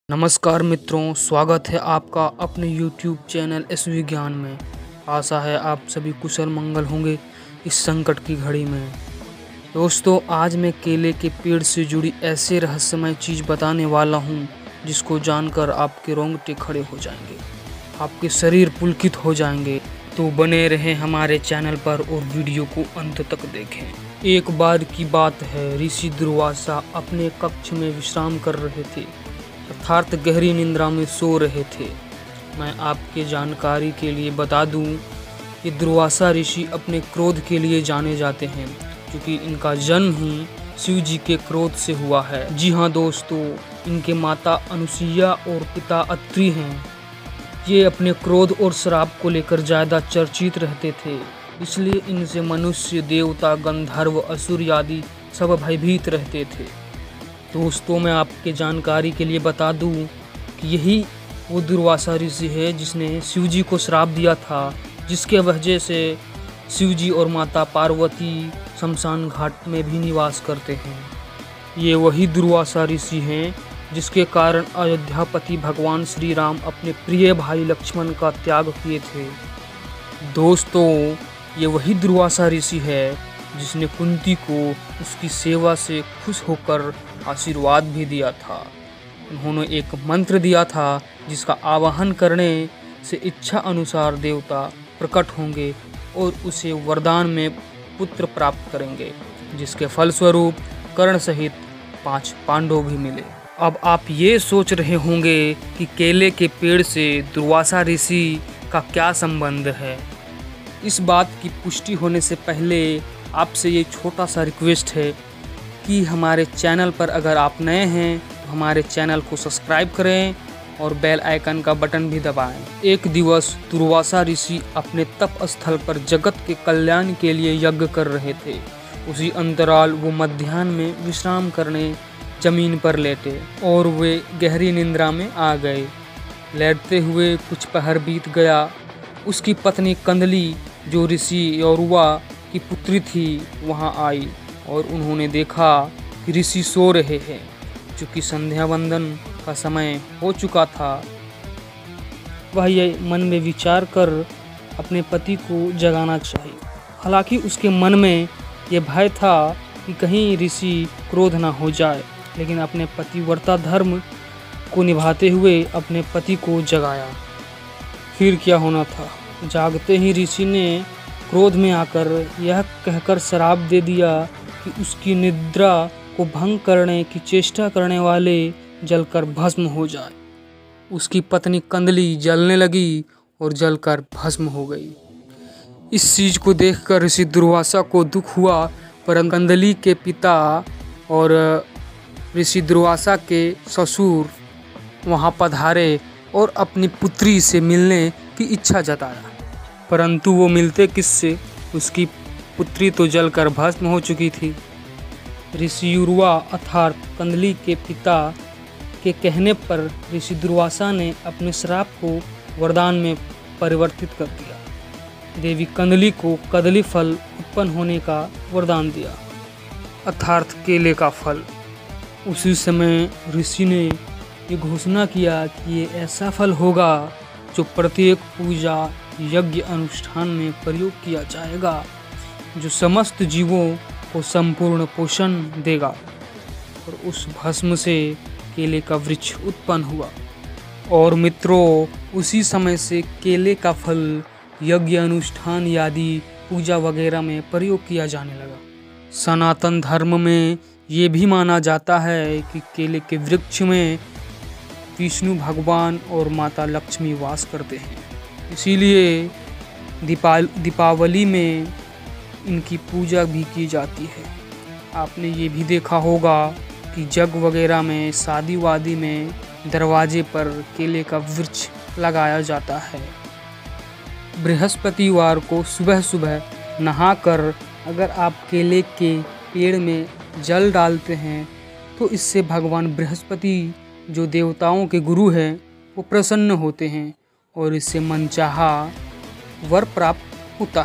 नमस्कार मित्रों, स्वागत है आपका अपने YouTube चैनल एस विज्ञान में। आशा है आप सभी कुशल मंगल होंगे इस संकट की घड़ी में। दोस्तों, आज मैं केले के पेड़ से जुड़ी ऐसे रहस्यमय चीज़ बताने वाला हूँ जिसको जानकर आपके रोंगटे खड़े हो जाएंगे, आपके शरीर पुलकित हो जाएंगे। तो बने रहें हमारे चैनल पर और वीडियो को अंत तक देखें। एक बार की बात है, ऋषि दुर्वासा अपने कक्ष में विश्राम कर रहे थे, अर्थात गहरी निंद्रा में सो रहे थे। मैं आपके जानकारी के लिए बता दूं कि दुर्वासा ऋषि अपने क्रोध के लिए जाने जाते हैं, क्योंकि इनका जन्म ही शिव जी के क्रोध से हुआ है। जी हाँ दोस्तों, इनके माता अनुसुईया और पिता अत्रि हैं। ये अपने क्रोध और श्राप को लेकर ज़्यादा चर्चित रहते थे, इसलिए इनसे मनुष्य, देवता, गंधर्व, असुर आदि सब भयभीत रहते थे। दोस्तों, मैं आपके जानकारी के लिए बता दूं कि यही वो दुर्वासा ऋषि है जिसने शिव जी को श्राप दिया था, जिसके वजह से शिव जी और माता पार्वती शमशान घाट में भी निवास करते हैं। ये वही दुर्वासा ऋषि हैं जिसके कारण अयोध्यापति भगवान श्री राम अपने प्रिय भाई लक्ष्मण का त्याग किए थे। दोस्तों, ये वही दुर्वासा ऋषि है जिसने कुंती को उसकी सेवा से खुश होकर आशीर्वाद भी दिया था। उन्होंने एक मंत्र दिया था जिसका आवाहन करने से इच्छा अनुसार देवता प्रकट होंगे और उसे वरदान में पुत्र प्राप्त करेंगे, जिसके फलस्वरूप कर्ण सहित 5 पांडव भी मिले। अब आप ये सोच रहे होंगे कि केले के पेड़ से दुर्वासा ऋषि का क्या संबंध है। इस बात की पुष्टि होने से पहले आपसे ये छोटा सा रिक्वेस्ट है कि हमारे चैनल पर अगर आप नए हैं तो हमारे चैनल को सब्सक्राइब करें और बेल आइकन का बटन भी दबाएं। एक दिवस दुर्वासा ऋषि अपने तप स्थल पर जगत के कल्याण के लिए यज्ञ कर रहे थे। उसी अंतराल वो मध्याह्न में विश्राम करने जमीन पर लेटे और वे गहरी निंद्रा में आ गए। लेटते हुए कुछ पहर बीत गया। उसकी पत्नी कंदली, जो ऋषि यौरवा की पुत्री थी, वहाँ आई और उन्होंने देखा कि ऋषि सो रहे हैं। चूँकि संध्या वंदन का समय हो चुका था, वह ये मन में विचार कर अपने पति को जगाना चाहिए। हालांकि उसके मन में ये भय था कि कहीं ऋषि क्रोध ना हो जाए, लेकिन अपने पतिव्रता धर्म को निभाते हुए अपने पति को जगाया। फिर क्या होना था, जागते ही ऋषि ने क्रोध में आकर यह कहकर श्राप दे दिया कि उसकी निद्रा को भंग करने की चेष्टा करने वाले जलकर भस्म हो जाए। उसकी पत्नी कंदली जलने लगी और जलकर भस्म हो गई। इस चीज को देखकर ऋषि दुर्वासा को दुख हुआ, पर कंदली के पिता और ऋषि दुर्वासा के ससुर वहां पधारे और अपनी पुत्री से मिलने की इच्छा जताया। परंतु वो मिलते किससे, उसकी पुत्री तो जलकर भस्म हो चुकी थी। ऋषि यौरवा अर्थात कंदली के पिता के कहने पर ऋषि दुर्वासा ने अपने श्राप को वरदान में परिवर्तित कर दिया। देवी कंदली को कदली फल उत्पन्न होने का वरदान दिया, अर्थात केले का फल। उसी समय ऋषि ने ये घोषणा किया कि ये ऐसा फल होगा जो प्रत्येक पूजा, यज्ञ, अनुष्ठान में प्रयोग किया जाएगा, जो समस्त जीवों को संपूर्ण पोषण देगा। और उस भस्म से केले का वृक्ष उत्पन्न हुआ। और मित्रों, उसी समय से केले का फल यज्ञ, अनुष्ठान आदि पूजा वगैरह में प्रयोग किया जाने लगा। सनातन धर्म में ये भी माना जाता है कि केले के वृक्ष में विष्णु भगवान और माता लक्ष्मी वास करते हैं, इसीलिए दीपावली में इनकी पूजा भी की जाती है। आपने ये भी देखा होगा कि जग वगैरह में, शादी वादी में दरवाजे पर केले का वृक्ष लगाया जाता है। बृहस्पतिवार को सुबह सुबह नहाकर अगर आप केले के पेड़ में जल डालते हैं तो इससे भगवान बृहस्पति, जो देवताओं के गुरु हैं, वो प्रसन्न होते हैं और इससे मनचाहा वर प्राप्त होता है।